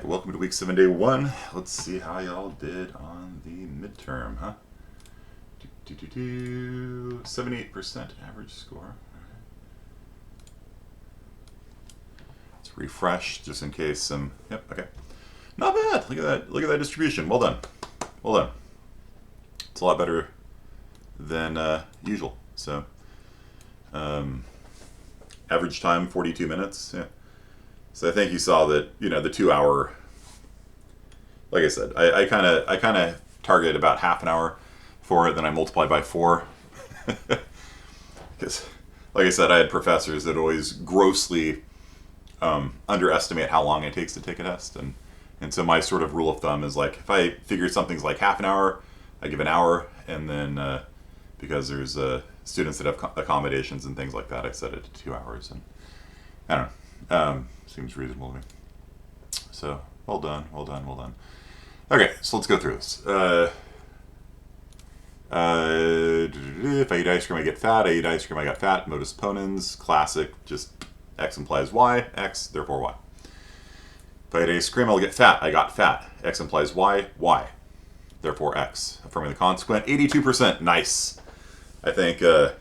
welcome to week 7, day 1. Let's see how y'all did on the midterm, huh? 78% average score. Let's refresh just in case some. Yep, okay. Not bad. Look at that. Look at that distribution. Well done. Well done. It's a lot better than usual. So, average time 42 minutes. Yeah. So I think you saw that, you know, the 2 hour, like I said, I kind of target about half an hour for it, then I multiply by 4. Because, like I said, I had professors that always grossly underestimate how long it takes to take a test. And so my sort of rule of thumb is like, if I figure something's like half an hour, I give an hour, and then because there's students that have accommodations and things like that, I set it to 2 hours. And I don't know. Seems reasonable to me. So, well done, well done, well done. Okay, so let's go through this. If I eat ice cream, I get fat. I eat ice cream, I got fat. Modus ponens, classic, just x implies y, x, therefore y. If I eat ice cream, I'll get fat. I got fat. X implies y, y, therefore x. Affirming the consequent, 82%, nice. I think, I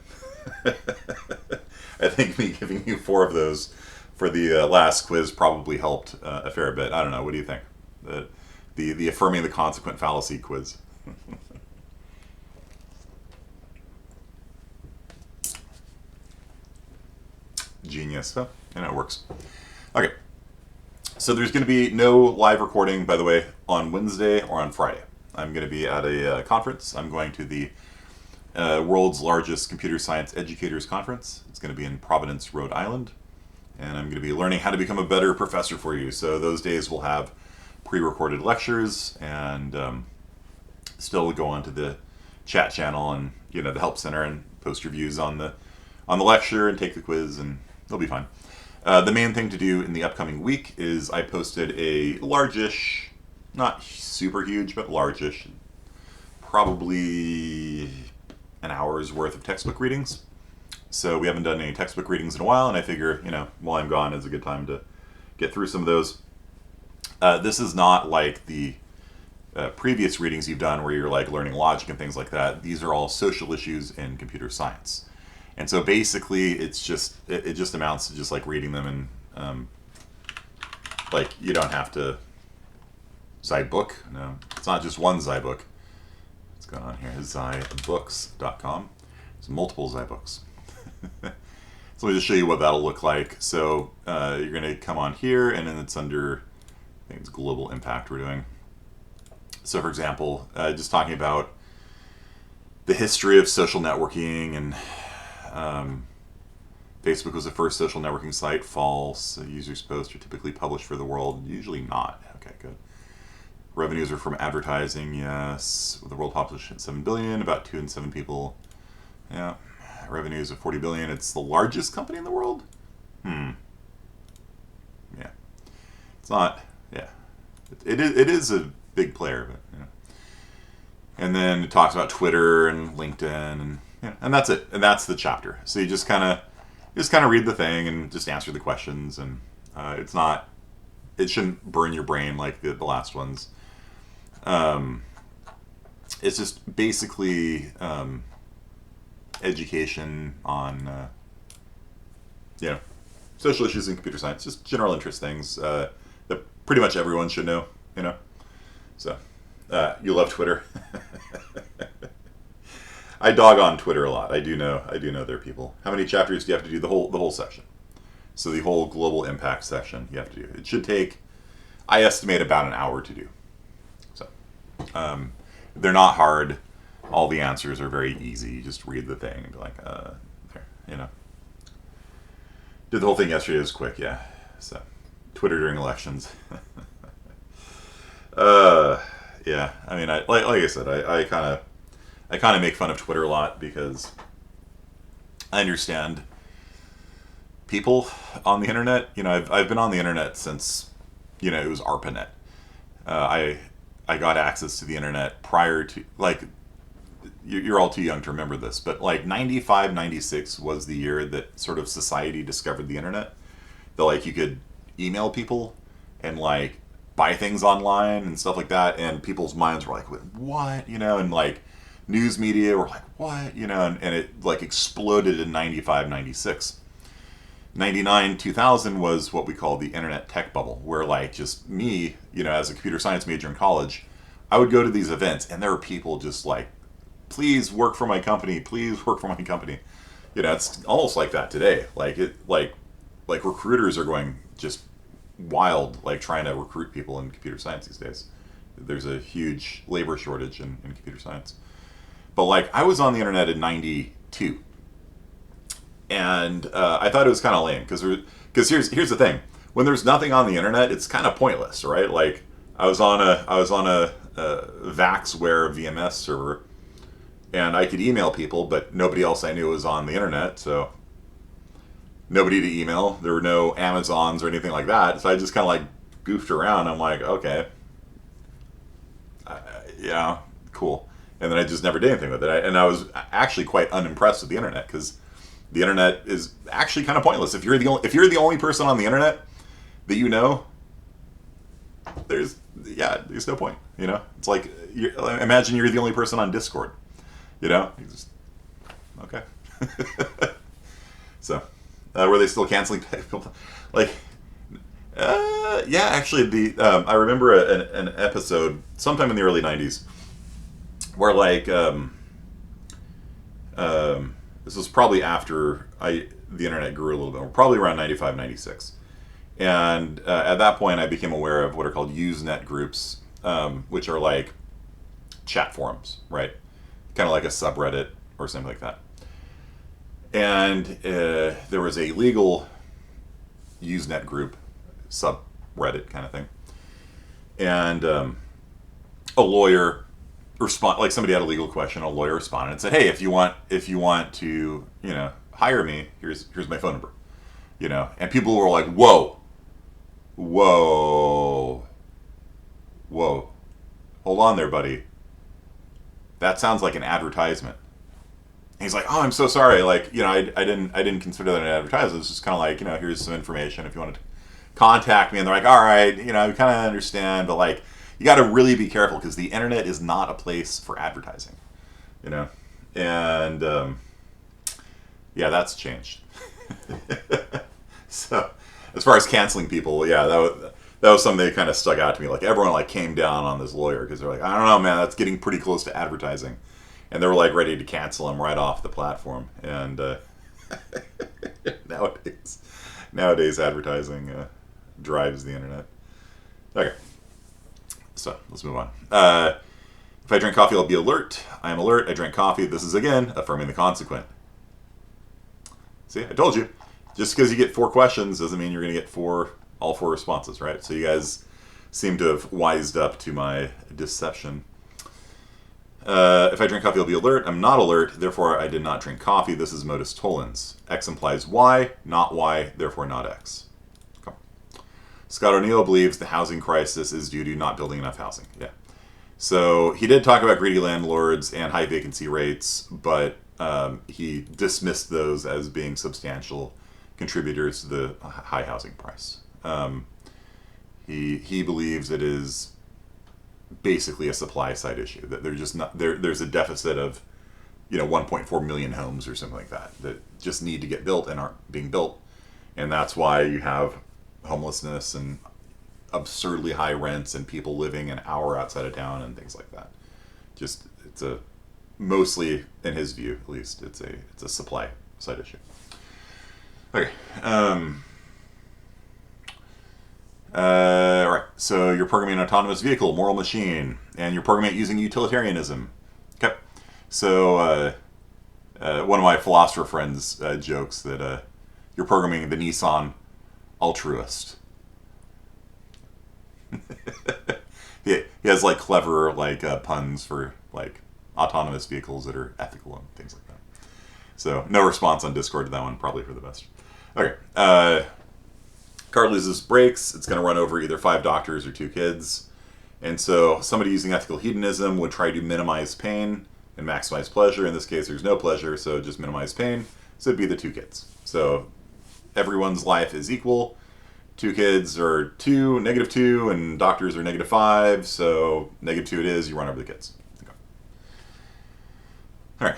think me giving you 4 of those for the last quiz probably helped a fair bit. I don't know. What do you think? The affirming the consequent fallacy quiz. Genius. Huh? And it works. Okay. So there's going to be no live recording, by the way, on Wednesday or on Friday. I'm going to be at a conference. I'm going to the world's largest computer science educators conference. It's going to be in Providence, Rhode Island. And I'm going to be learning how to become a better professor for you. So those days we'll have pre-recorded lectures, and still go onto the chat channel and, you know, the help center, and post reviews on the lecture and take the quiz, and it'll be fine. The main thing to do in the upcoming week is I posted a largish, not super huge, but largish, probably an hour's worth of textbook readings. So we haven't done any textbook readings in a while, and I figure, you know, while I'm gone, it's a good time to get through some of those. This is not like the previous readings you've done where you're like learning logic and things like that. These are all social issues in computer science. And so basically it's just, it just amounts to just like reading them, and like you don't have to Zybook. No, it's not just one Zybook. What's going on here? Zybooks.com. There's multiple Zybooks. So let me just show you what that'll look like. So you're going to come on here, and then it's under, I think it's global impact we're doing. So for example, just talking about the history of social networking, and Facebook was the first social networking site. False. Users' posts are typically published for the world. Usually not. Okay, good. Revenues are from advertising. Yes. With the world population at 7 billion, about 2 in 7 people. Yeah. Revenues of 40 billion. It's the largest company in the world? Yeah. It's not, yeah. It is a big player, but, you know. And then it talks about Twitter and LinkedIn, and, you know, and that's it. And that's the chapter. So you just kind of read the thing and just answer the questions, and it's not, it shouldn't burn your brain like the last ones. It's just basically education on, you know, social issues in computer science, just general interest things that pretty much everyone should know, you know. So, you love Twitter. I dog on Twitter a lot. I do know there are people. How many chapters do you have to do? The whole section. So the whole global impact section you have to do. It should take, I estimate, about an hour to do. So, they're not hard. All the answers are very easy. You just read the thing and be like, there, you know. Did the whole thing yesterday. It was quick, yeah. So, Twitter during elections. Yeah. I mean, like I said, I kind of make fun of Twitter a lot because I understand people on the internet. You know, I've been on the internet since, you know, it was ARPANET. I got access to the internet prior to, like, you're all too young to remember this, but like 95, 96 was the year that sort of society discovered the internet. That like you could email people and like buy things online and stuff like that, and people's minds were like, what, and like news media were like, what, and it like exploded in 95, 96. 99, 2000 was what we call the internet tech bubble, where like just me, as a computer science major in college, I would go to these events and there were people just like, please work for my company, please work for my company. It's almost like that today. Like recruiters are going just wild, like trying to recruit people in computer science these days. There's a huge labor shortage in computer science. But like I was on the internet in 92. And I thought it was kind of lame because here's the thing: when there's nothing on the internet, it's kind of pointless, right? Like I was on a Vaxware VMS server, and I could email people, but nobody else I knew was on the internet, so nobody to email. There were no Amazons or anything like that, so I just kind of like goofed around. I'm like, okay, yeah, cool, and then I just never did anything with it. And I was actually quite unimpressed with the internet because the internet is actually kind of pointless. If you're the only person on the internet that there's no point. It's like imagine you're the only person on Discord. You just okay. So were they still canceling people? Like, yeah, actually, I remember an episode sometime in the early '90s where like this was probably after the internet grew a little bit, probably around 95, 96. And at that point, I became aware of what are called Usenet groups, which are like chat forums, right? Kind of like a subreddit or something like that. And there was a legal Usenet group, subreddit kind of thing. And a lawyer like somebody had a legal question, a lawyer responded and said, hey, if you want to hire me, here's my phone number. And people were like, whoa, hold on there, buddy, that sounds like an advertisement. And he's like, oh, I'm so sorry, like I didn't consider that an advertisement. It's just kind of like, here's some information if you want to contact me. And they're like, all right, we kind of understand, but like you got to really be careful because the internet is not a place for advertising, and yeah, that's changed. So as far as canceling people, yeah, that was something that kind of stuck out to me. Like everyone like came down on this lawyer because they're like, I don't know, man, that's getting pretty close to advertising, and they were like ready to cancel him right off the platform. And nowadays advertising drives the internet. Okay. So let's move on. If I drink coffee, I'll be alert. I am alert. I drink coffee. This is, again, affirming the consequent. See, I told you. Just because you get 4 questions doesn't mean you're going to get all 4 responses, right? So you guys seem to have wised up to my deception. If I drink coffee, I'll be alert. I'm not alert. Therefore, I did not drink coffee. This is modus tollens. X implies Y, not Y, therefore not X. Scott O'Neill believes the housing crisis is due to not building enough housing. Yeah. So he did talk about greedy landlords and high vacancy rates, but he dismissed those as being substantial contributors to the high housing price. He believes it is basically a supply side issue, that they're just not there's a deficit of 1.4 million homes or something like that just need to get built and aren't being built, and that's why you have homelessness and absurdly high rents and people living an hour outside of town and things like that. Just it's a mostly, in his view at least, it's a supply side issue. Okay. All right. So you're programming an autonomous vehicle, moral machine, and you're programming it using utilitarianism. Okay. So one of my philosopher friends jokes that you're programming the Nissan altruist. He has like clever puns for like autonomous vehicles that are ethical and things like that. So no response on Discord to that one, probably for the best. Okay. Car loses brakes. It's going to run over either 5 doctors or 2 kids. And so somebody using ethical hedonism would try to minimize pain and maximize pleasure. In this case, there's no pleasure, so just minimize pain. So it'd be the 2 kids. So everyone's life is equal. 2 kids are 2, -2, and doctors are -5, so -2 it is, you run over the kids. Okay. All right.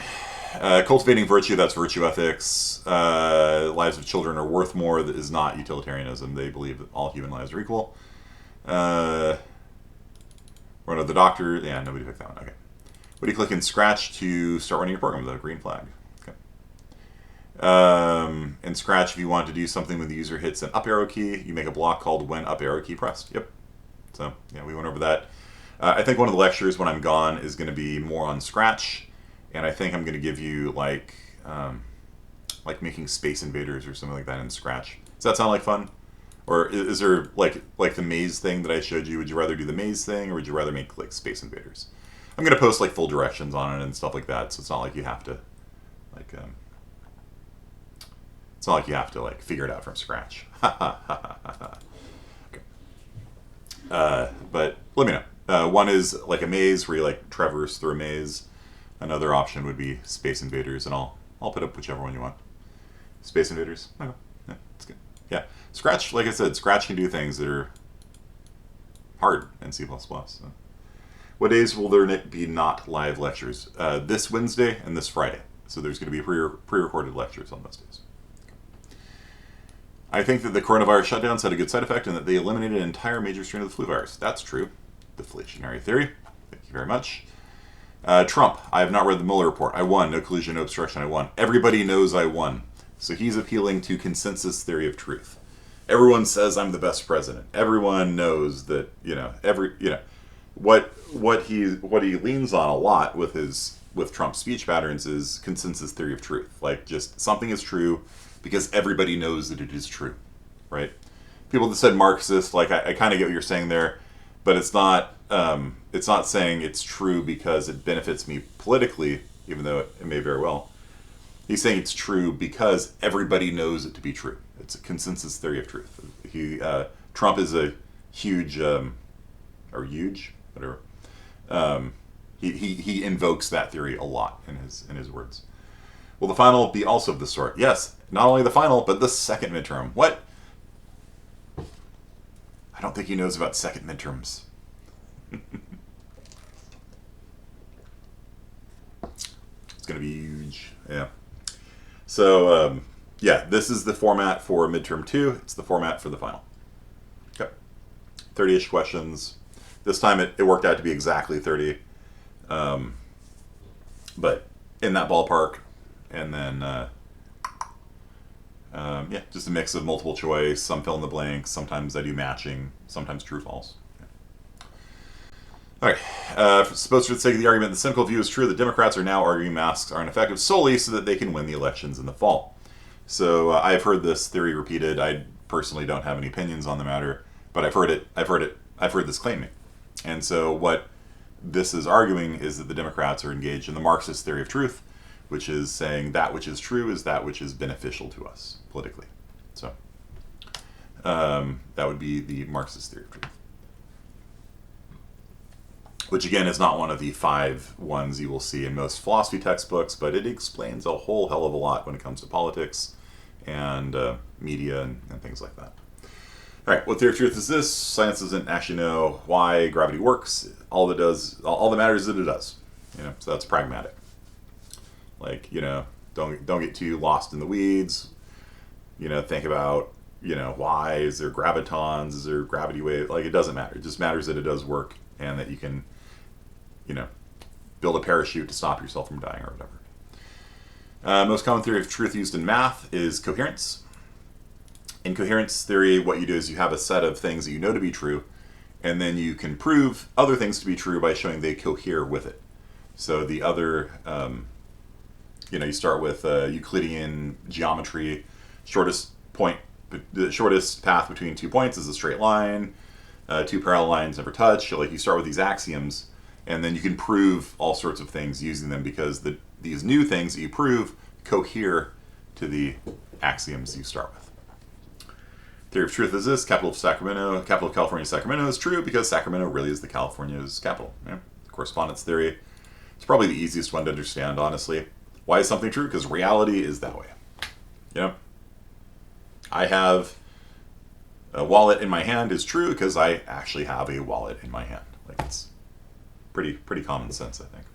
Cultivating virtue, that's virtue ethics. Lives of children are worth more, that is not utilitarianism. They believe that all human lives are equal. Run over the doctor, yeah, nobody picked that one, okay. What do you click in Scratch to start running your program with a green flag? In Scratch, if you want to do something when the user hits an up arrow key, you make a block called when up arrow key pressed. Yep. So, yeah, we went over that. I think one of the lectures when I'm gone is going to be more on Scratch, and I think I'm going to give you like making Space Invaders or something like that in Scratch. Does that sound like fun? Or is there like the maze thing that I showed you? Would you rather do the maze thing, or would you rather make like Space Invaders? I'm going to post like full directions on it and stuff like that, so it's not like you have to like it's not like you have to like figure it out from scratch. Okay. But let me know. One is like a maze where you like traverse through a maze. Another option would be Space Invaders, and I'll put up whichever one you want. Space Invaders. Okay. Yeah, that's good. Yeah, Scratch. Like I said, Scratch can do things that are hard in C++. So. What days will there be not live lectures? This Wednesday and this Friday. So there's going to be pre-recorded lectures on those days. I think that the coronavirus shutdowns had a good side effect and that they eliminated an entire major strain of the flu virus. That's true. Deflationary theory. Thank you very much. Trump. I have not read the Mueller report. I won. No collusion, no obstruction. I won. Everybody knows I won. So he's appealing to consensus theory of truth. Everyone says I'm the best president. Everyone knows that, what he leans on a lot with Trump's speech patterns is consensus theory of truth. Like, just something is true because everybody knows that it is true, right? People that said Marxist, like I kind of get what you're saying there, but it's not saying it's true because it benefits me politically, even though it may very well. He's saying it's true because everybody knows it to be true. It's a consensus theory of truth. Trump is a huge, whatever. He invokes that theory a lot in his words. Will the final be also of the sort? Yes, not only the final, but the second midterm. What? I don't think he knows about second midterms. It's going to be huge. Yeah. So, yeah, this is the format for midterm 2. It's the format for the final. Okay. 30-ish questions. This time it worked out to be exactly 30. But in that ballpark. And then, yeah, just a mix of multiple choice, some fill in the blanks, sometimes I do matching, sometimes true false. Okay. All right, suppose for the sake of the argument, the cynical view is true that Democrats are now arguing masks are ineffective solely so that they can win the elections in the fall. So I've heard this theory repeated. I personally don't have any opinions on the matter, but I've heard this claiming. And so what this is arguing is that the Democrats are engaged in the Marxist theory of truth, which is saying that which is true is that which is beneficial to us politically. So that would be the Marxist theory of truth. Which again is not one of the 5 ones you will see in most philosophy textbooks, but it explains a whole hell of a lot when it comes to politics and media and things like that. All right, what theory of truth is this? Science doesn't actually know why gravity works. All that matters is that it does. So that's pragmatic. Like, don't get too lost in the weeds. Think about, why is there gravitons? Is there gravity wave? Like, it doesn't matter. It just matters that it does work and that you can, build a parachute to stop yourself from dying or whatever. Most common theory of truth used in math is coherence. In coherence theory, what you do is you have a set of things that you know to be true, and then you can prove other things to be true by showing they cohere with it. So the other, you start with Euclidean geometry. The shortest path between 2 points is a straight line. 2 parallel lines never touch. Like, you start with these axioms, and then you can prove all sorts of things using them because these new things that you prove cohere to the axioms you start with. Theory of truth is this: capital of California, Sacramento is true because Sacramento really is the California's capital. Yeah. Correspondence theory. It's probably the easiest one to understand, honestly. Why is something true? Because reality is that way. I have A wallet in my hand is true because I actually have a wallet in my hand. Like, it's pretty common sense, I think.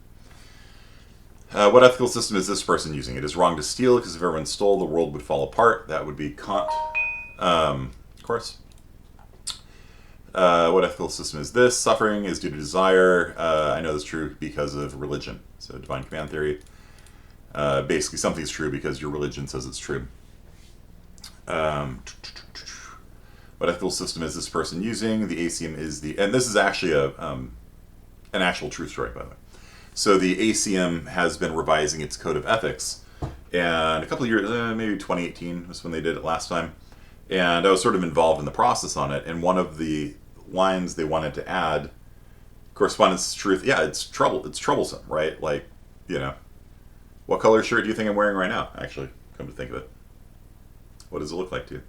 What ethical system is this person using? It is wrong to steal because if everyone stole, the world would fall apart. That would be Kant, of course. What ethical system is this? Suffering is due to desire. I know this is true because of religion. So divine command theory. Basically, something's true because your religion says it's true. What ethical system is this person using? The ACM is the... And this is actually an actual true story, by the way. So the ACM has been revising its code of ethics. And a couple of years, maybe 2018 was when they did it last time. And I was sort of involved in the process on it. And one of the lines they wanted to add, correspondence truth, yeah, it's troublesome, right? Like, you know, what color shirt do you think I'm wearing right now, actually, come to think of it? What does it look like to you?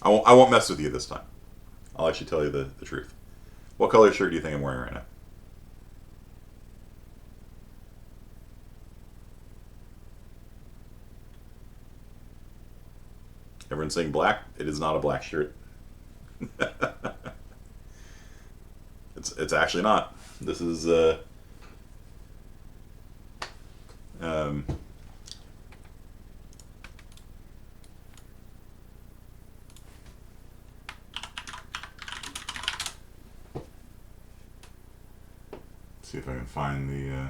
I won't mess with you this time. I'll actually tell you the truth. What color shirt do you think I'm wearing right now? Everyone's saying black. It is not a black shirt. It's actually not. This is see if I can find the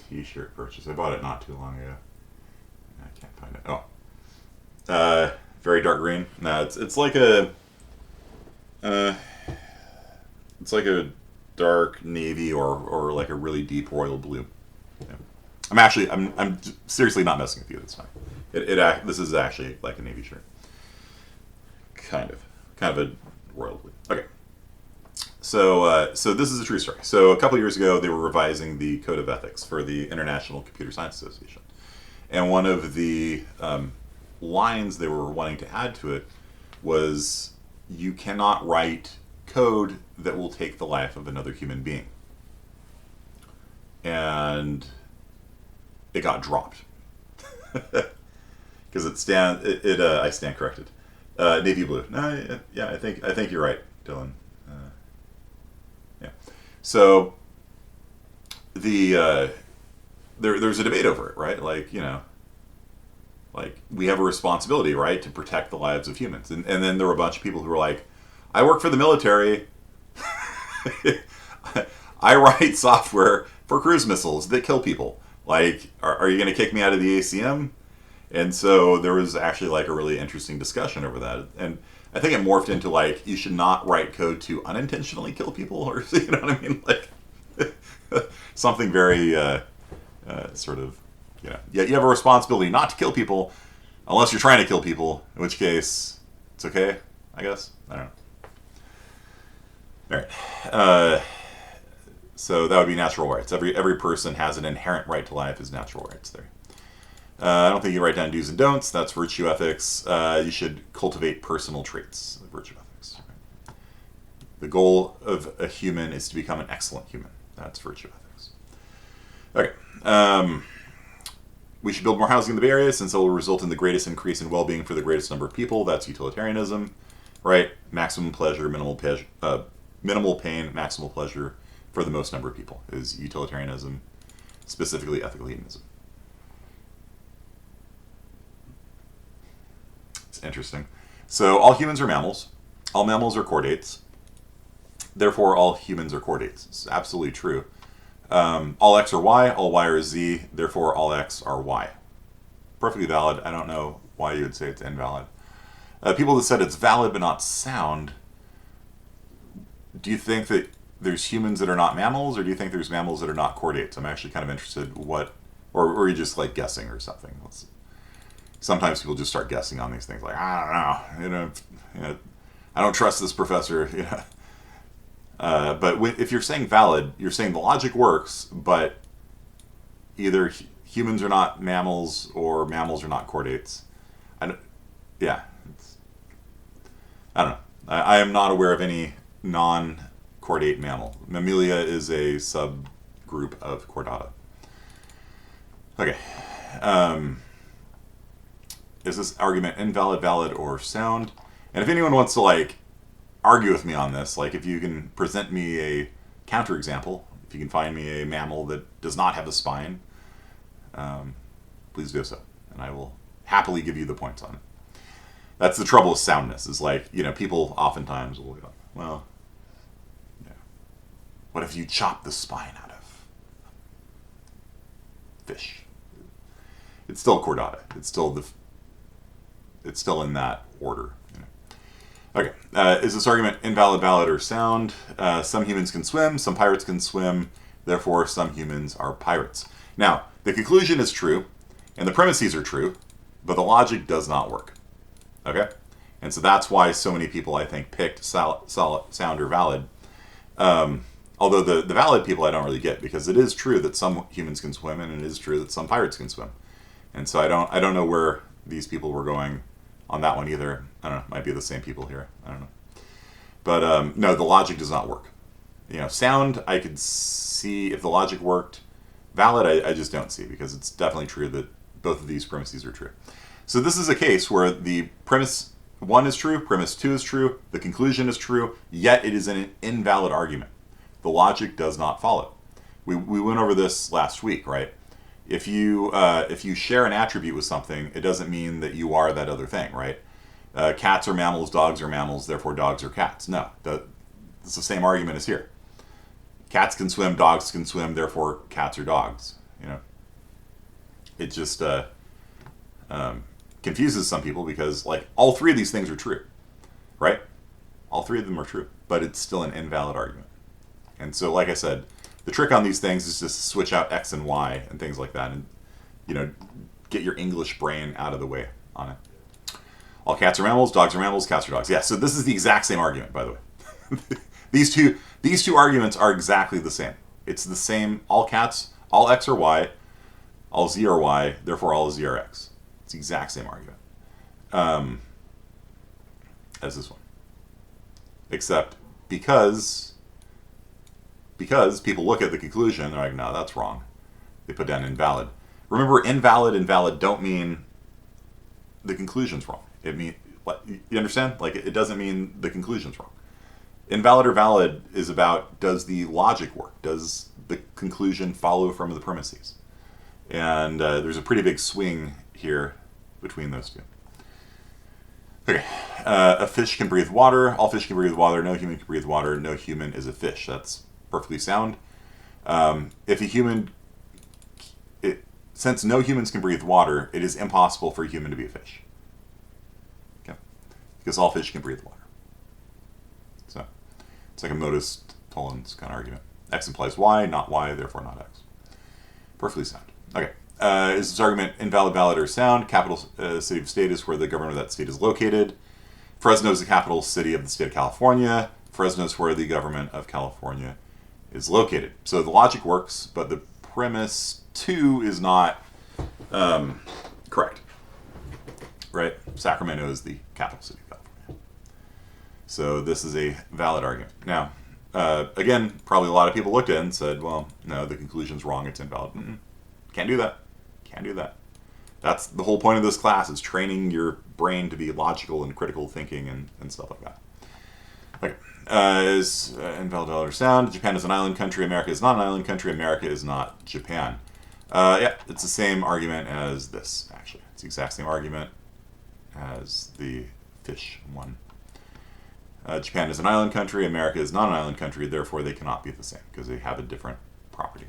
t-shirt purchase. I bought it not too long ago. I can't find it. Oh. Very dark green. No, it's like a dark navy or like a really deep royal blue. Yeah. I'm seriously not messing with you this time. This is actually like a navy shirt. Kind of a royal blue. Okay. So this is a true story. So a couple years ago, they were revising the code of ethics for the International Computer Science Association, and one of the lines they were wanting to add to it was, you cannot write code that will take the life of another human being. And it got dropped. Because I stand corrected. Navy blue. No, yeah, I think you're right, Dylan. Yeah. So there's a debate over it, right? Like, you know, like, we have a responsibility, right, to protect the lives of humans. And then there were a bunch of people who were like, I work for the military. I write software for cruise missiles that kill people. Like, are you going to kick me out of the ACM? And so there was actually like a really interesting discussion over that. And I think it morphed into like, you should not write code to unintentionally kill people, or, you know what I mean? Like, something very sort of, you know, you have a responsibility not to kill people unless you're trying to kill people, in which case it's okay, I guess. I don't know. All right. So that would be natural rights. Every person has an inherent right to life is natural rights there. I don't think you write down do's and don'ts. That's virtue ethics. You should cultivate personal traits, virtue ethics. Right? The goal of a human is to become an excellent human. That's virtue ethics. Okay. We should build more housing in the Bay Area since it will result in the greatest increase in well-being for the greatest number of people. That's utilitarianism, right? Maximum pleasure, minimal pain, maximal pleasure for the most number of people is utilitarianism, specifically ethical hedonism. It's interesting. So all humans are mammals. All mammals are chordates. Therefore, all humans are chordates. It's absolutely true. All X are Y, all Y are Z, therefore all X are Y. Perfectly valid. I don't know why you would say it's invalid. People that said it's valid but not sound, do you think that there's humans that are not mammals, or do you think there's mammals that are not chordates? I'm actually kind of interested what, or are you just like guessing or something? Sometimes people just start guessing on these things, like, I don't know, you know, I don't trust this professor, you know. But if you're saying valid, you're saying the logic works, but either humans are not mammals or mammals are not chordates. I don't know. I am not aware of any non-chordate mammal. Mammalia is a subgroup of chordata. Okay. Is this argument invalid, valid, or sound? And if anyone wants to like argue with me on this, like if you can present me a counterexample, if you can find me a mammal that does not have a spine, please do so, and I will happily give you the points on it. That's the trouble with soundness, is like, you know, people oftentimes will go, well, yeah, what if you chop the spine out of fish? It's still chordata. It's still in that order. You know? Okay. Is this argument invalid, valid, or sound? Some humans can swim. Some pirates can swim. Therefore, some humans are pirates. Now, the conclusion is true, and the premises are true, but the logic does not work. Okay? And so that's why so many people, I think, picked sound or valid. Although the valid people I don't really get, because it is true that some humans can swim, and it is true that some pirates can swim. And so I don't know where these people were going on that one either. I don't know. Might be the same people here. I don't know. But no, the logic does not work. You know, sound, I could see if the logic worked. Valid, I just don't see, because it's definitely true that both of these premises are true. So this is a case where the premise 1 is true, premise 2 is true, the conclusion is true, yet it is an invalid argument. The logic does not follow. We went over this last week, right? If you share an attribute with something, it doesn't mean that you are that other thing, right? Cats are mammals, dogs are mammals, therefore dogs are cats. No, it's the same argument as here. Cats can swim, dogs can swim, therefore cats are dogs. You know, it just confuses some people, because like all three of these things are true, right? All three of them are true, but it's still an invalid argument. And so, like I said, the trick on these things is just to switch out X and Y and things like that, and, you know, get your English brain out of the way on it. All cats are mammals, dogs are mammals, cats are dogs. Yeah, so this is the exact same argument, by the way. These two arguments are exactly the same. It's the same. All cats, all X are Y, all Z are Y, therefore all Z are X. It's the exact same argument as this one. Except because people look at the conclusion, they're like, no, that's wrong. They put down invalid. Remember, invalid and valid don't mean the conclusion's wrong. It mean, you understand? Like, it doesn't mean the conclusion's wrong. Invalid or valid is about, does the logic work? Does the conclusion follow from the premises? And there's a pretty big swing here between those two. Okay, a fish can breathe water. All fish can breathe water. No human can breathe water. No human is a fish. That's perfectly sound. If a human, since no humans can breathe water, it is impossible for a human to be a fish. Okay, because all fish can breathe water. So it's like a modus tollens kind of argument. X implies Y, not Y, therefore not X. Perfectly sound. Okay. Is this argument invalid, valid, or sound? Capital city of state is where the government of that state is located. Fresno is the capital city of the state of California. Fresno is where the government of California is located. So the logic works, but the premise 2 is not correct. Right? Sacramento is the capital city of California. So this is a valid argument. Now, again, probably a lot of people looked at it and said, well, no, the conclusion's wrong, it's invalid. Can't do that. Can't do that. That's the whole point of this class, is training your brain to be logical and critical thinking and stuff like that. Okay. Is invalid, valid, or sound? Japan is an island country. America is not an island country. America is not Japan. Yeah, it's the same argument as this, actually. It's the exact same argument as the fish one. Japan is an island country. America is not an island country. Therefore, they cannot be the same, because they have a different property.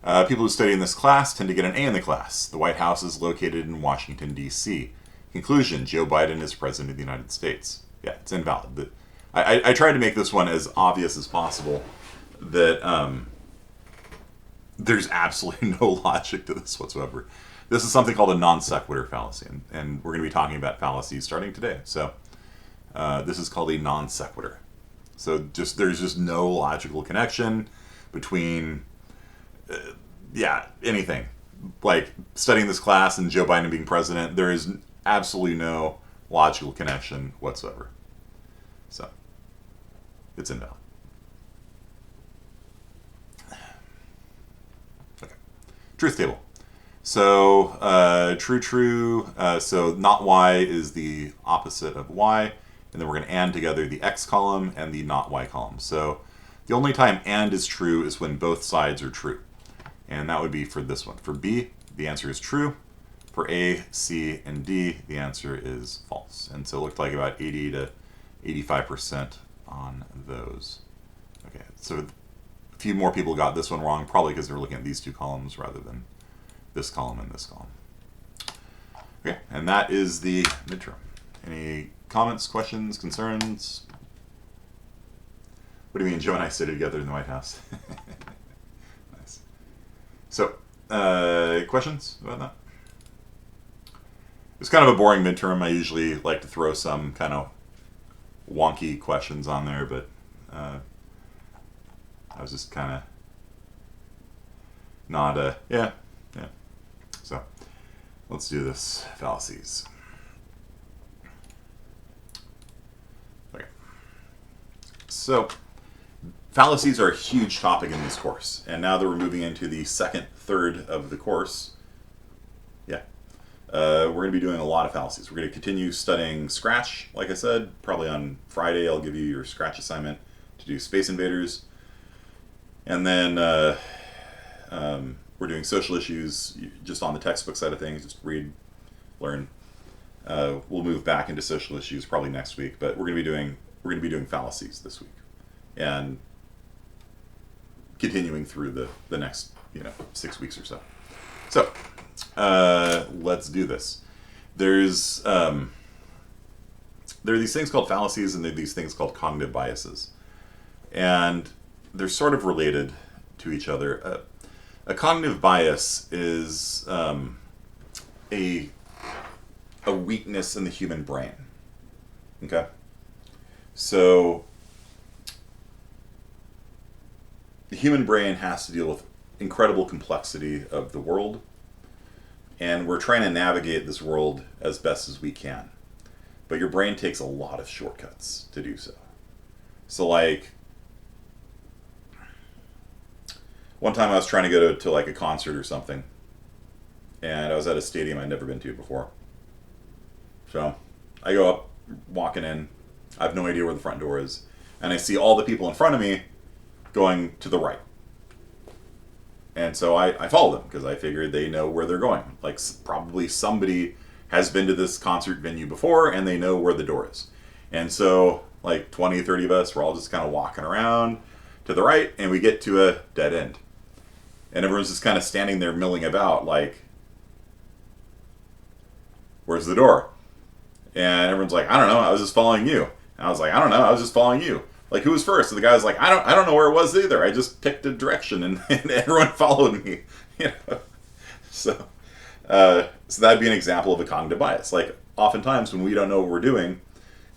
People who study in this class tend to get an A in the class. The White House is located in Washington, D.C. Conclusion, Joe Biden is President of the United States. Yeah, it's invalid. I tried to make this one as obvious as possible, that there's absolutely no logic to this whatsoever. This is something called a non sequitur fallacy, and we're going to be talking about fallacies starting today. So this is called a non sequitur. So there's just no logical connection between anything. Like studying this class and Joe Biden being president, there is absolutely no logical connection whatsoever. So, it's invalid. Okay. Truth table. So true, true. So not y is the opposite of y. And then we're going to and together the x column and the not y column. So the only time and is true is when both sides are true. And that would be for this one. For B, the answer is true. For A, C, and D, the answer is false. And so it looked like about 80 to 85% on those. Okay, so a few more people got this one wrong, probably because they were looking at these two columns rather than this column and this column. Okay, and that is the midterm. Any comments, questions, concerns? What do you mean Joe and I sit together in the White House? Nice. So, questions about that? It's kind of a boring midterm. I usually like to throw some kind of wonky questions on there, but I was just kind of not, yeah. So, let's do this. Fallacies. Okay. So, fallacies are a huge topic in this course, and now that we're moving into the second third of the course, we're going to be doing a lot of fallacies. We're going to continue studying Scratch, like I said. Probably on Friday I'll give you your Scratch assignment to do Space Invaders. And then we're doing social issues just on the textbook side of things. Just read, learn. We'll move back into social issues probably next week, but we're going to be doing fallacies this week. And continuing through the next 6 weeks or so. So let's do this. There are these things called fallacies, and there are these things called cognitive biases, and they're sort of related to each other. A cognitive bias is a weakness in the human brain. Okay, so the human brain has to deal with incredible complexity of the world, and we're trying to navigate this world as best as we can. But your brain takes a lot of shortcuts to do so. So like, one time I was trying to go to like a concert or something, and I was at a stadium I'd never been to before. So I go up, walking in, I have no idea where the front door is, and I see all the people in front of me going to the right. And so I follow them because I figured they know where they're going. Like probably somebody has been to this concert venue before and they know where the door is. And so like 20, 30 of us, we're all just kind of walking around to the right, and we get to a dead end. And everyone's just kind of standing there milling about like, where's the door? And everyone's like, I don't know, I was just following you. And I was like, I don't know, I was just following you. Like, who was first? And the guy was like, I don't know where it was either. I just picked a direction, and everyone followed me. So that'd be an example of a cognitive bias. Like, oftentimes when we don't know what we're doing,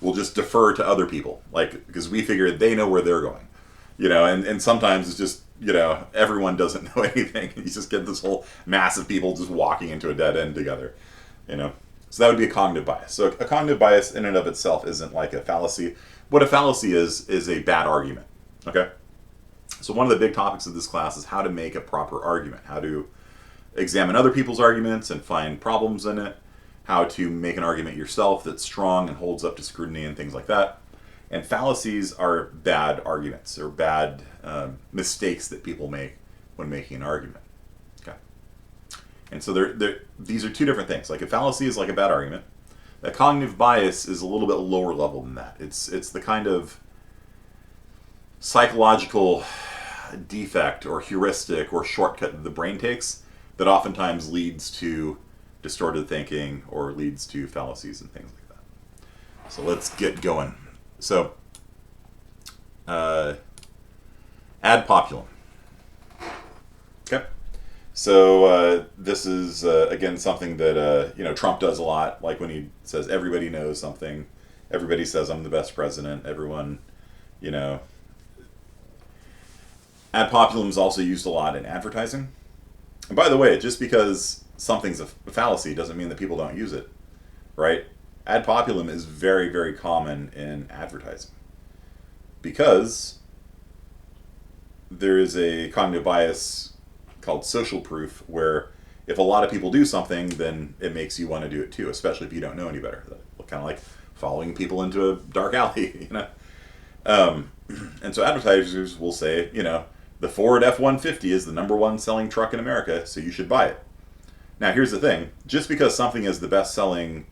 we'll just defer to other people, like because we figure they know where they're going. And sometimes it's just everyone doesn't know anything. You just get this whole mass of people just walking into a dead end together. So that would be a cognitive bias. So a cognitive bias in and of itself isn't like a fallacy. What a fallacy is a bad argument. Okay? So one of the big topics of this class is how to make a proper argument, how to examine other people's arguments and find problems in it, how to make an argument yourself that's strong and holds up to scrutiny and things like that. And fallacies are bad arguments or bad mistakes that people make when making an argument. Okay? And so these are two different things. Like a fallacy is like a bad argument. A cognitive bias is a little bit lower level than that. It's the kind of psychological defect or heuristic or shortcut that the brain takes that oftentimes leads to distorted thinking or leads to fallacies and things like that. So let's get going. So, Adpopulum. Okay. So this is again something that Trump does a lot. Like when he says everybody knows something, everybody says I'm the best president. Everyone, Adpopulum is also used a lot in advertising. And by the way, just because something's a fallacy doesn't mean that people don't use it, right? Adpopulum is very, very common in advertising because there is a cognitive bias called social proof, where if a lot of people do something, then it makes you want to do it too, especially if you don't know any better. Kind of like following people into a dark alley, And so advertisers will say, the Ford F-150 is the #1 selling truck in America, so you should buy it. Now, here's the thing. Just because something is the best-selling,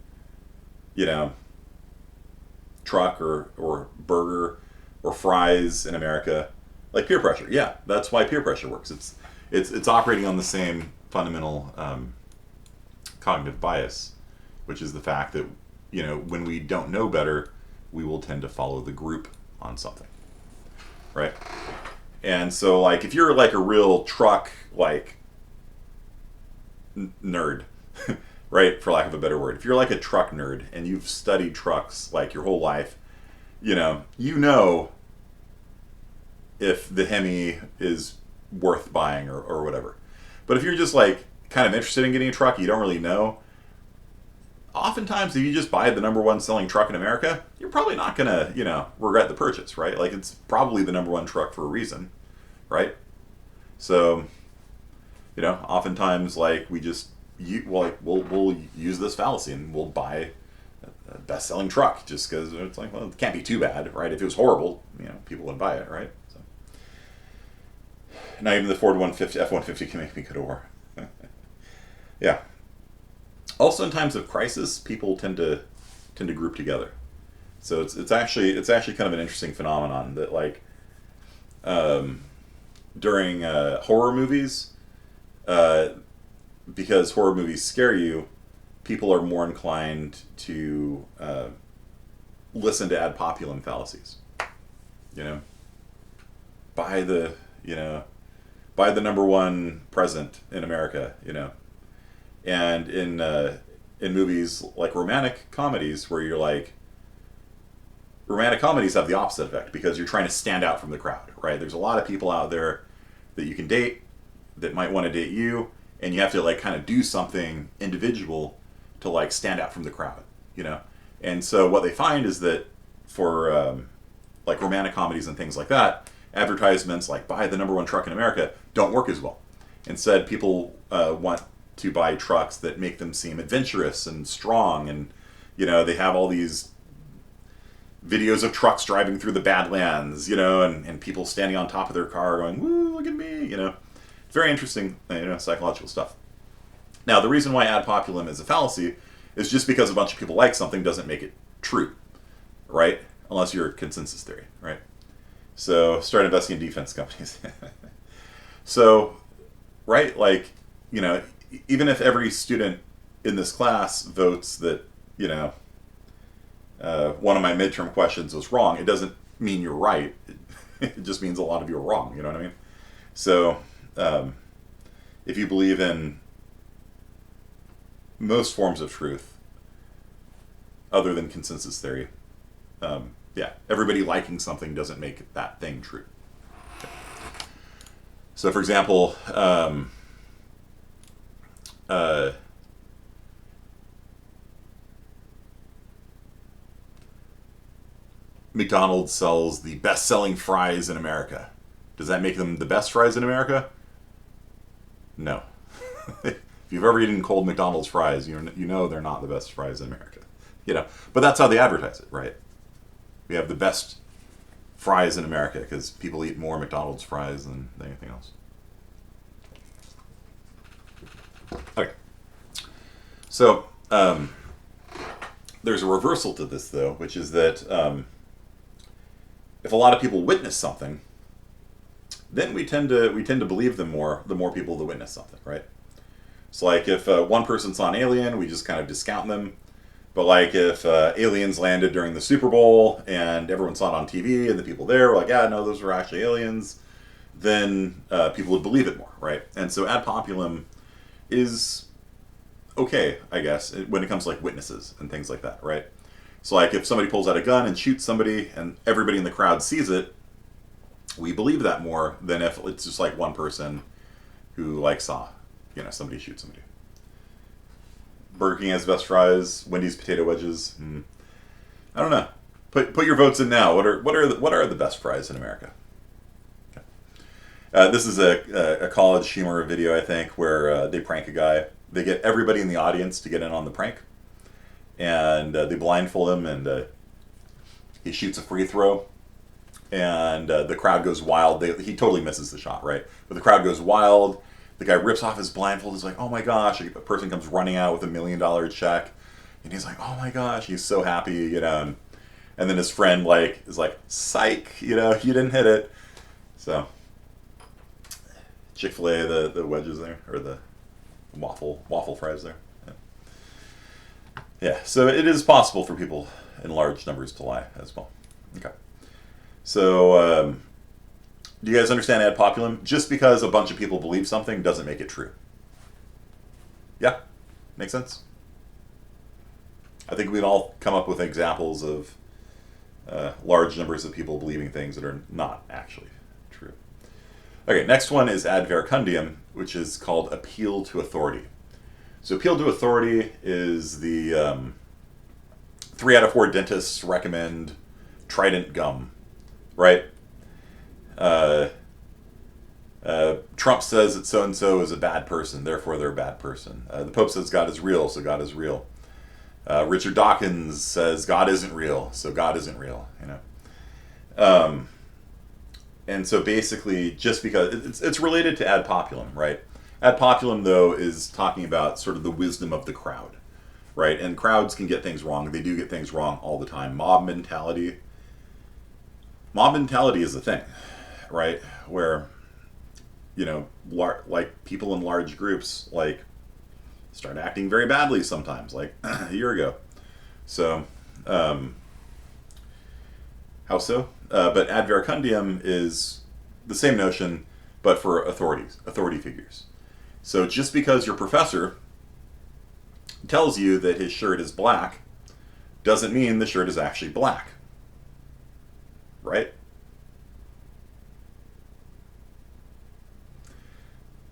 truck or burger or fries in America, like peer pressure. Yeah, that's why peer pressure works. It's operating on the same fundamental cognitive bias, which is the fact that, when we don't know better, we will tend to follow the group on something, right? And so, like, if you're like a real truck nerd, right, for lack of a better word, if you're like a truck nerd and you've studied trucks like your whole life, you know if the Hemi is worth buying or whatever. But if you're just like kind of interested in getting a truck, you don't really know. Oftentimes, if you just buy the #1 selling truck in America, you're probably not gonna, regret the purchase, right? Like, it's probably the #1 truck for a reason, right? So, oftentimes, like, we'll use this fallacy and we'll buy a best-selling truck just because it's like, well, it can't be too bad, right? If it was horrible, people wouldn't buy it, right? So, not even the Ford F-150 can make me go to war. Yeah. Also, in times of crisis, people tend to group together. So it's actually kind of an interesting phenomenon that, like, during horror movies, because horror movies scare you, people are more inclined to listen to Adpopulum fallacies. Buy the #1 present in America. And in movies like romantic comedies, where you're like, romantic comedies have the opposite effect because you're trying to stand out from the crowd, right? There's a lot of people out there that you can date that might want to date you, and you have to like kind of do something individual to like stand out from the crowd, And so what they find is that for like romantic comedies and things like that, advertisements like buy the #1 truck in America don't work as well. Instead, people want to buy trucks that make them seem adventurous and strong, and they have all these videos of trucks driving through the Badlands, and people standing on top of their car going, "Woo, look at me!" It's very interesting, psychological stuff. Now, the reason why Adpopulum is a fallacy is just because a bunch of people like something doesn't make it true, right? Unless you're consensus theory, right? So start investing in defense companies. So, right, like, even if every student in this class votes that, one of my midterm questions was wrong, it doesn't mean you're right. It just means a lot of you are wrong, you know what I mean? So, if you believe in most forms of truth, other than consensus theory, everybody liking something doesn't make that thing true. Okay. So, for example, McDonald's sells the best-selling fries in America. Does that make them the best fries in America? No. If you've ever eaten cold McDonald's fries, you know they're not the best fries in America. But that's how they advertise it, right? We have the best fries in America because people eat more McDonald's fries than anything else. Okay. So, there's a reversal to this, though, which is that if a lot of people witness something, then we tend to believe them more the more people that witness something, right? So, like, if one person saw an alien, we just kind of discount them. But, like, if aliens landed during the Super Bowl and everyone saw it on TV and the people there were like, yeah, no, those were actually aliens, then people would believe it more, right? And so Adpopulum is okay, I guess, when it comes to, like, witnesses and things like that, right? So, like, if somebody pulls out a gun and shoots somebody and everybody in the crowd sees it, we believe that more than if it's just, like, one person who, like, saw, somebody shoot somebody. Burger King has best fries. Wendy's potato wedges. I don't know. Put your votes in now. What are the best fries in America? Okay. This is a college humor video, I think, where they prank a guy. They get everybody in the audience to get in on the prank, and they blindfold him, and he shoots a free throw, and the crowd goes wild. He totally misses the shot, right? But the crowd goes wild. The guy rips off his blindfold. He's like, "Oh my gosh!" A person comes running out with $1 million check, and he's like, "Oh my gosh!" He's so happy, you know. And then his friend is like, "Psych, you know, you didn't hit it." So Chick-fil-A, the wedges there, or the waffle fries there. Yeah, so it is possible for people in large numbers to lie as well. Okay. So, do you guys understand Adpopulum? Just because a bunch of people believe something doesn't make it true. Yeah? Makes sense? I think we'd all come up with examples of large numbers of people believing things that are not actually true. Okay, next one is Advercundium, which is called appeal to authority. So appeal to authority is the 3 out of 4 dentists recommend Trident gum, right? Trump says that so-and-so is a bad person, therefore they're a bad person. The Pope says God is real, so God is real. Richard Dawkins says God isn't real, so God isn't real, you know. And so basically, just because it's related to Adpopulum, right? Adpopulum, though, is talking about sort of the wisdom of the crowd, right? And crowds can get things wrong. They do get things wrong all the time. Mob mentality is a thing, right? Where, you know, like people in large groups, like, start acting very badly sometimes, like a year ago. So, how so? But Advercundium is the same notion, but for authority figures. So just because your professor tells you that his shirt is black doesn't mean the shirt is actually black. Right?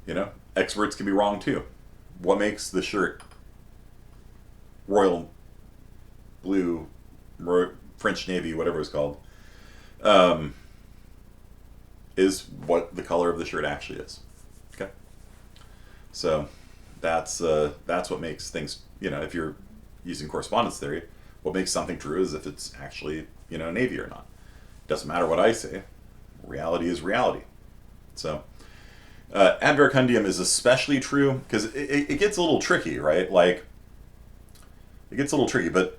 You know, experts can be wrong too. What makes the shirt royal blue, French Navy, whatever it's called, is what the color of the shirt actually is. Okay? So that's what makes things, you know, if you're using correspondence theory, what makes something true is if it's actually, you know, Navy or not. Doesn't matter what I say. Reality is reality. So Advercundium is especially true because it gets a little tricky, right? Like, it gets a little tricky, but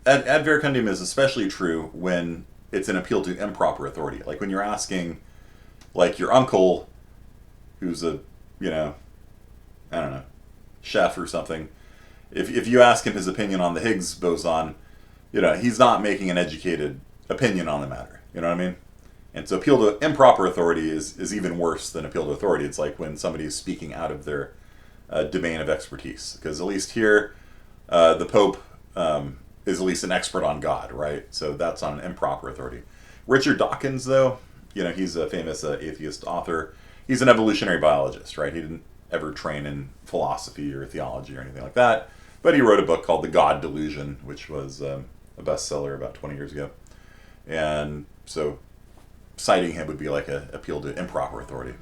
Advercundium is especially true when it's an appeal to improper authority. Like when you're asking, like, your uncle, who's a, you know, I don't know, chef or something, if you ask him his opinion on the Higgs boson, you know, he's not making an educated opinion on the matter. You know what I mean? And so appeal to improper authority is even worse than appeal to authority. It's like when somebody is speaking out of their domain of expertise. Because at least here, the Pope is at least an expert on God, right? So that's on improper authority. Richard Dawkins, though, you know, he's a famous atheist author. He's an evolutionary biologist, right? He didn't ever train in philosophy or theology or anything like that. But he wrote a book called The God Delusion, which was a bestseller about 20 years ago. And so citing him would be like an appeal to improper authority.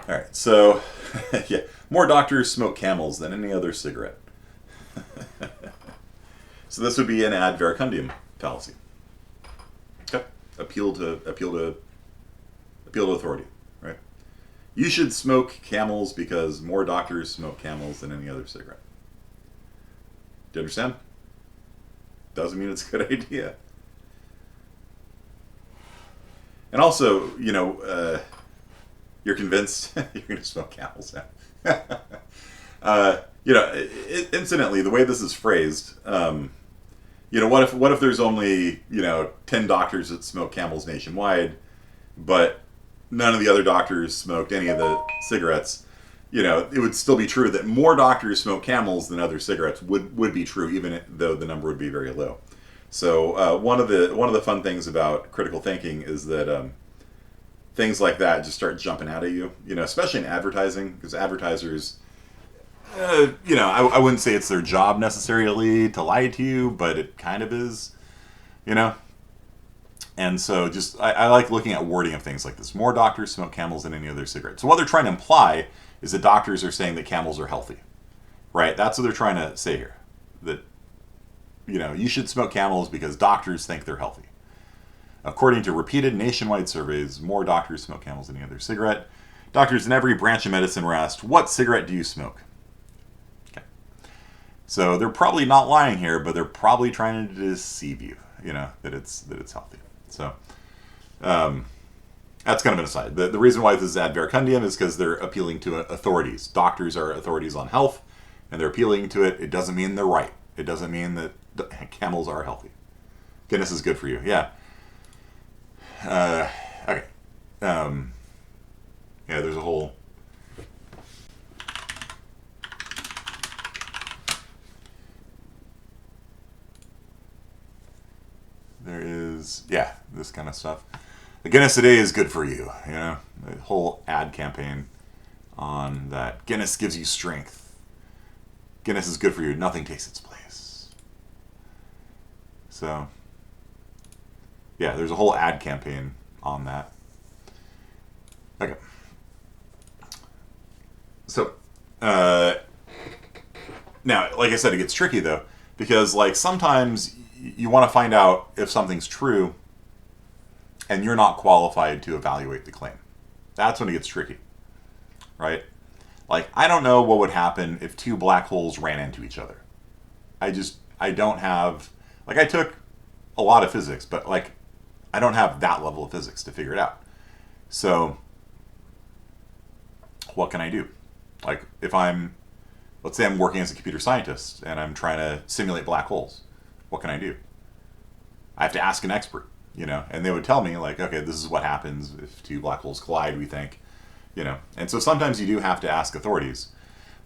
All right, so yeah, more doctors smoke Camels than any other cigarette. So this would be an Advercundium fallacy. Okay, appeal to authority, right? You should smoke Camels because more doctors smoke Camels than any other cigarette. Do you understand? Doesn't mean it's a good idea. And also, you know, you're convinced you're going to smoke Camels now. You know, incidentally, the way this is phrased, you know, what if there's only, you know, 10 doctors that smoke Camels nationwide, but none of the other doctors smoked any of the cigarettes? You know, it would still be true that more doctors smoke Camels than other cigarettes would be true, even though the number would be very low. So one of the fun things about critical thinking is that things like that just start jumping out at you. You know, especially in advertising, because advertisers, you know, I wouldn't say it's their job necessarily to lie to you, but it kind of is. You know, And so just, I like looking at wording of things like this. More doctors smoke Camels than any other cigarette. So what they're trying to imply is that doctors are saying that Camels are healthy, right? That's what they're trying to say here. That, you should smoke Camels because doctors think they're healthy. According to repeated nationwide surveys, more doctors smoke Camels than any other cigarette. Doctors in every branch of medicine were asked, what cigarette do you smoke? Okay. So they're probably not lying here, but they're probably trying to deceive you, that it's healthy. So that's kind of an aside. The reason why this is Advercundium is because they're appealing to authorities. Doctors are authorities on health, and they're appealing to it. It doesn't mean they're right. It doesn't mean that Camels are healthy. Guinness is good for you. Yeah. Okay. Yeah, there's a whole... There is, this kind of stuff. The Guinness today is good for you, The whole ad campaign on that. Guinness gives you strength. Guinness is good for you. Nothing takes its place. So, there's a whole ad campaign on that. Okay. So, now, like I said, it gets tricky, though, because, sometimes you want to find out if something's true, and you're not qualified to evaluate the claim. That's when it gets tricky, right? I don't know what would happen if two black holes ran into each other. I don't have... I took a lot of physics, but, I don't have that level of physics to figure it out. So, what can I do? Let's say I'm working as a computer scientist, and I'm trying to simulate black holes. What can I do? I have to ask an expert, and they would tell me, okay, this is what happens if two black holes collide, we think, And so sometimes you do have to ask authorities.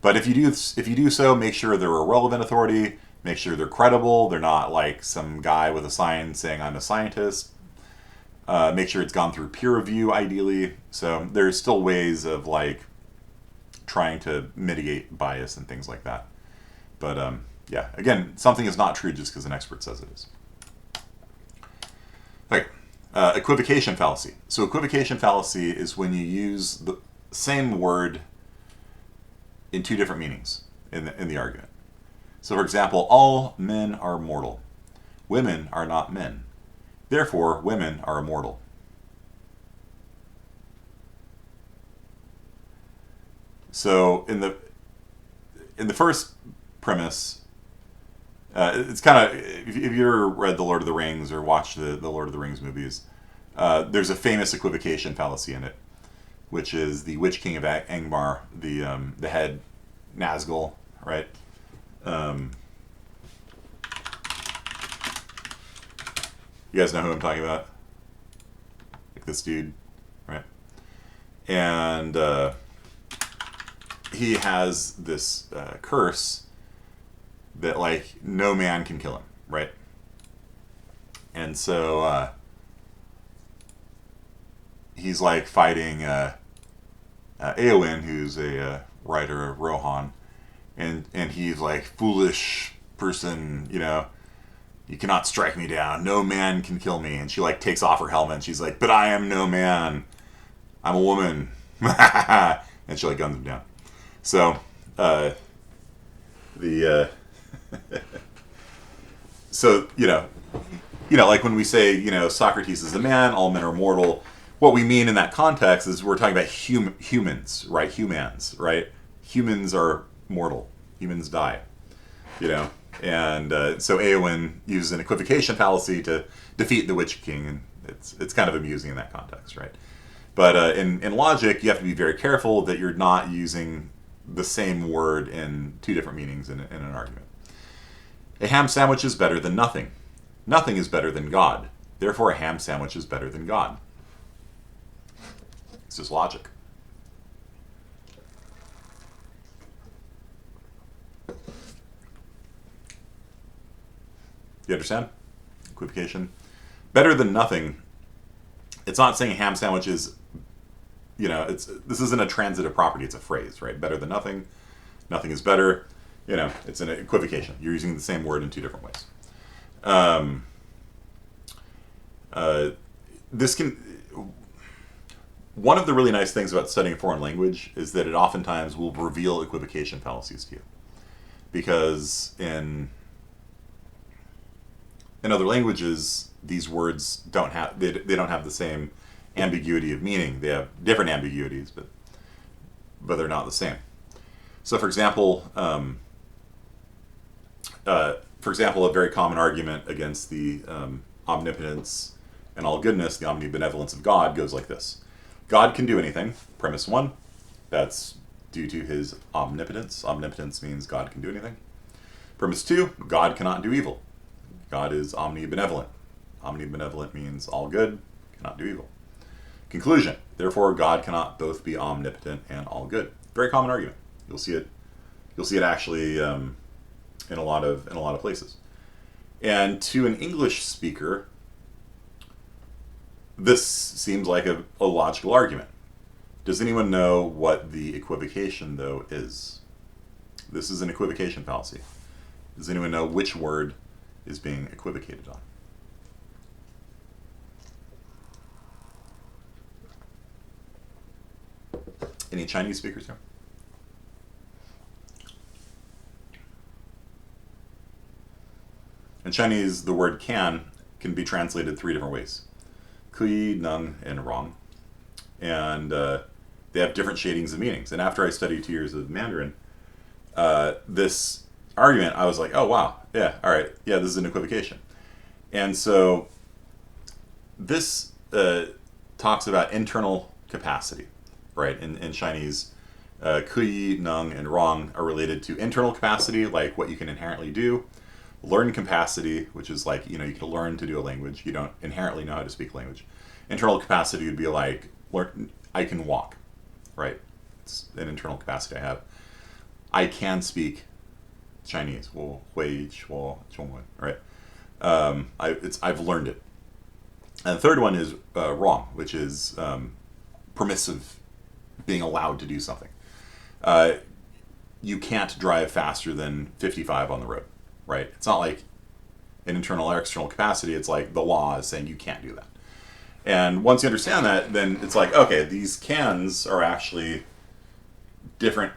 But if you do so, make sure they're a relevant authority, make sure they're credible, they're not some guy with a sign saying I'm a scientist. Make sure it's gone through peer review, ideally. So there's still ways of, trying to mitigate bias and things like that. But, again, something is not true just because an expert says it is. Okay, equivocation fallacy. So equivocation fallacy is when you use the same word in two different meanings in the argument. So, for example, all men are mortal. Women are not men. Therefore, women are immortal. So, in the first premise, it's kind of, if you've ever read The Lord of the Rings or watched the Lord of the Rings movies, there's a famous equivocation fallacy in it, which is the Witch King of Angmar, the head Nazgul, right? You guys know who I'm talking about? This dude, right? And he has this curse that no man can kill him, right? And so he's fighting Eowyn, who's a writer of Rohan, and he's foolish person, you cannot strike me down, no man can kill me. And she takes off her helmet and she's but I am no man, I'm a woman. And she guns him down. So so when we say Socrates is a man, all men are mortal, what we mean in that context is we're talking about humans, right? Humans, right? Humans are mortal. Humans die, And so Eowyn uses an equivocation fallacy to defeat the Witch King, and it's kind of amusing in that context, right? But in logic, you have to be very careful that you're not using the same word in two different meanings in an argument. A ham sandwich is better than nothing. Nothing is better than God. Therefore, a ham sandwich is better than God. It's just logic. You understand? Equivocation. Better than nothing. It's not saying a ham sandwich is, this isn't a transitive property, it's a phrase, right? Better than nothing. Nothing is better. It's an equivocation. You're using the same word in two different ways. This can. One of the really nice things about studying a foreign language is that it oftentimes will reveal equivocation fallacies to you, because in other languages these words don't have they don't have the same ambiguity of meaning. They have different ambiguities, but they're not the same. So, for example, a very common argument against the omnipotence and all goodness, the omnibenevolence of God, goes like this: God can do anything. Premise one, that's due to his omnipotence. Omnipotence means God can do anything. Premise two, God cannot do evil. God is omnibenevolent. Omnibenevolent means all good, cannot do evil. Conclusion, therefore God cannot both be omnipotent and all good. Very common argument. You'll see it actually in a lot of places. And to an English speaker, this seems like a logical argument. Does anyone know what the equivocation, though, is? This is an equivocation fallacy. Does anyone know which word is being equivocated on? Any Chinese speakers here? In Chinese, the word can be translated three different ways: kui, neng, and rong. And they have different shadings of meanings. And after I studied 2 years of Mandarin, this argument, I was like, oh, wow, yeah, all right, yeah, this is an equivocation. And so this talks about internal capacity, right? In Chinese, kui, neng, and rong are related to internal capacity, like what you can inherently do. Learn capacity, which is like, you can learn to do a language. You don't inherently know how to speak language. Internal capacity would be like, I can walk, right? It's an internal capacity I have. I can speak Chinese, right? I've learned it. And the third one is wrong, which is permissive, being allowed to do something. You can't drive faster than 55 on the road, right? It's not like an internal or external capacity. It's like the law is saying you can't do that. And once you understand that, then it's like, okay, these cans are actually different.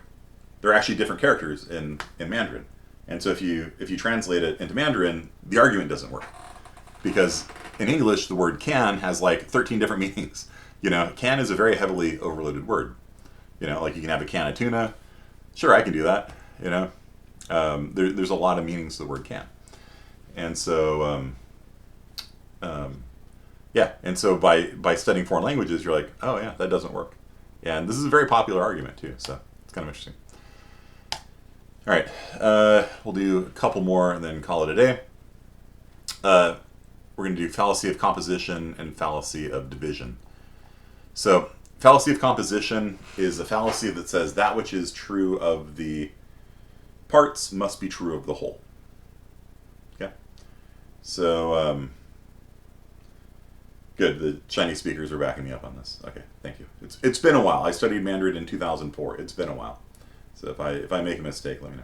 They're actually different characters in Mandarin. And so if you translate it into Mandarin, the argument doesn't work. Because in English, the word can has like 13 different meanings. Can is a very heavily overloaded word. Like you can have a can of tuna. Sure, I can do that. There's a lot of meanings to the word can. And so, and so by studying foreign languages, you're like, oh yeah, that doesn't work. And this is a very popular argument too, so it's kind of interesting. All right, we'll do a couple more and then call it a day. We're going to do Fallacy of Composition and Fallacy of Division. So, Fallacy of Composition is a fallacy that says that which is true of the parts must be true of the whole. Okay? So, good. The Chinese speakers are backing me up on this. Okay, thank you. It's been a while. I studied Mandarin in 2004. It's been a while. So if I make a mistake, let me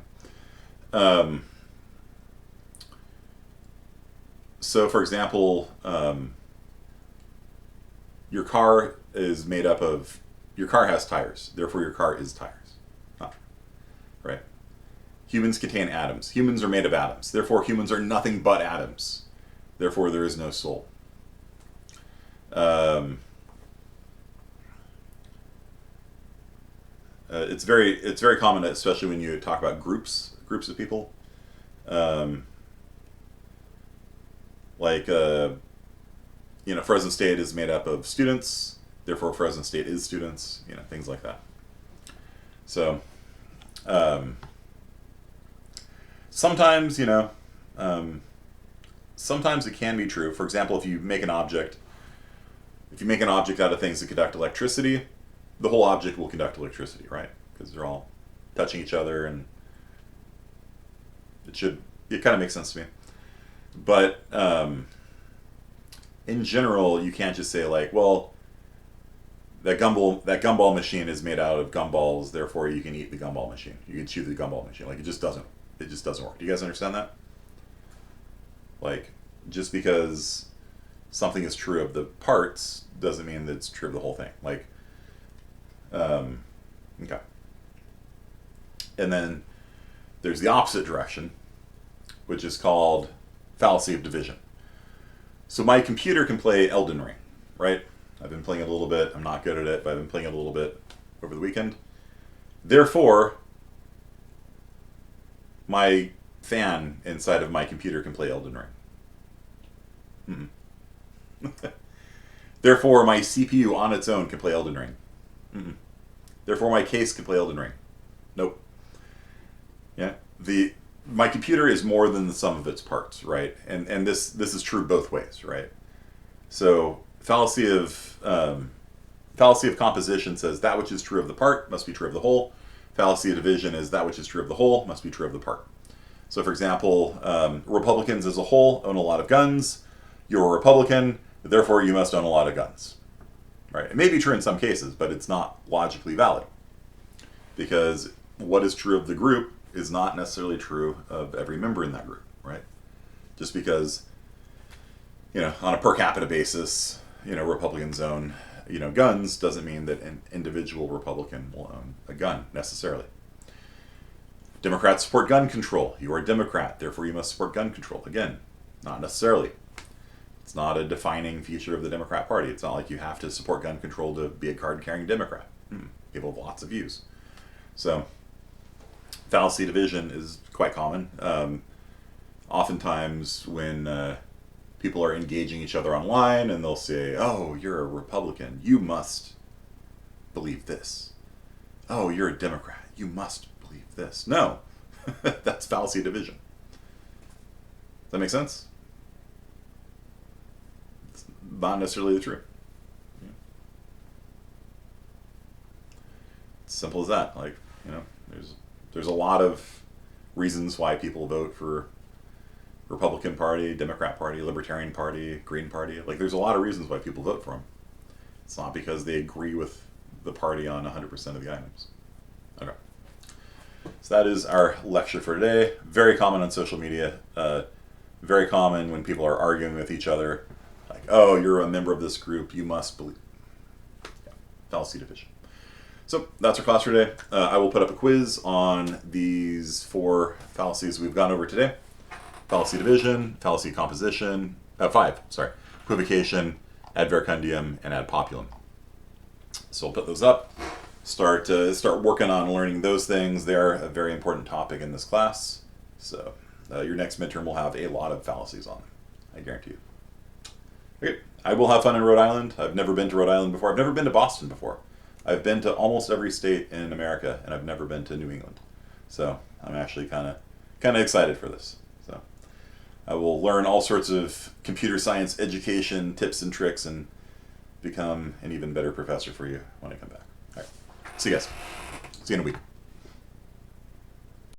know. So, for example, your car is made up of, your car has tires, therefore your car is tires. Not true. Right? Humans contain atoms. Humans are made of atoms. Therefore, humans are nothing but atoms. Therefore, there is no soul. It's very common, especially when you talk about groups of people. Fresno State is made up of students, therefore Fresno State is students, things like that. So, sometimes, sometimes it can be true. For example, if you make an object out of things that conduct electricity, the whole object will conduct electricity, right? Because they're all touching each other, and it kind of makes sense to me. But in general, you can't just say like, well, that gumball machine is made out of gumballs, therefore you can eat the gumball machine. You can chew the gumball machine. Like, it just doesn't work. Do you guys understand that? Like, just because something is true of the parts doesn't mean that it's true of the whole thing. Like, okay. And then there's the opposite direction, which is called Fallacy of Division. So my computer can play Elden Ring, right? I've been playing it a little bit. I'm not good at it, but I've been playing it a little bit over the weekend. Therefore, my fan inside of my computer can play Elden Ring. Therefore, my CPU on its own can play Elden Ring. Therefore, my case can play Elden Ring. Nope. Yeah. My computer is more than the sum of its parts, right? And this is true both ways, right? So fallacy of composition says that which is true of the part must be true of the whole. Fallacy of division is that which is true of the whole must be true of the part. So, for example, Republicans as a whole own a lot of guns. You're a Republican, therefore you must own a lot of guns. Right? It may be true in some cases, but it's not logically valid. Because what is true of the group is not necessarily true of every member in that group, right? Just because, on a per capita basis, Republicans own, guns doesn't mean that an individual Republican will own a gun necessarily. Democrats support gun control. You are a Democrat, therefore you must support gun control. Again, not necessarily. It's not a defining feature of the Democrat Party. It's not like you have to support gun control to be a card-carrying Democrat. People have lots of views. So, fallacy division is quite common. Oftentimes when people are engaging each other online and they'll say, oh, you're a Republican, you must believe this. Oh, you're a Democrat, you must believe this. No, that's fallacy division. Does that make sense? It's not necessarily the truth. It's simple as that. Like, there's a lot of reasons why people vote for Republican Party, Democrat Party, Libertarian Party, Green Party. Like, there's a lot of reasons why people vote for them. It's not because they agree with the party on 100% of the items. Okay. So that is our lecture for today. Very common on social media. Very common when people are arguing with each other. Like, oh, you're a member of this group, you must believe. Yeah. Fallacy division. So that's our class for today. I will put up a quiz on these 4 fallacies we've gone over today. Fallacy division, fallacy composition, 5, sorry. Equivocation, Advercundium, and Adpopulum. So I'll put those up. Start working on learning those things. They are a very important topic in this class. So your next midterm will have a lot of fallacies on them. I guarantee you. Okay, I will have fun in Rhode Island. I've never been to Rhode Island before. I've never been to Boston before. I've been to almost every state in America, and I've never been to New England. So I'm actually kind of excited for this. So I will learn all sorts of computer science education tips and tricks and become an even better professor for you when I come back. All right. See you guys. See you in a week.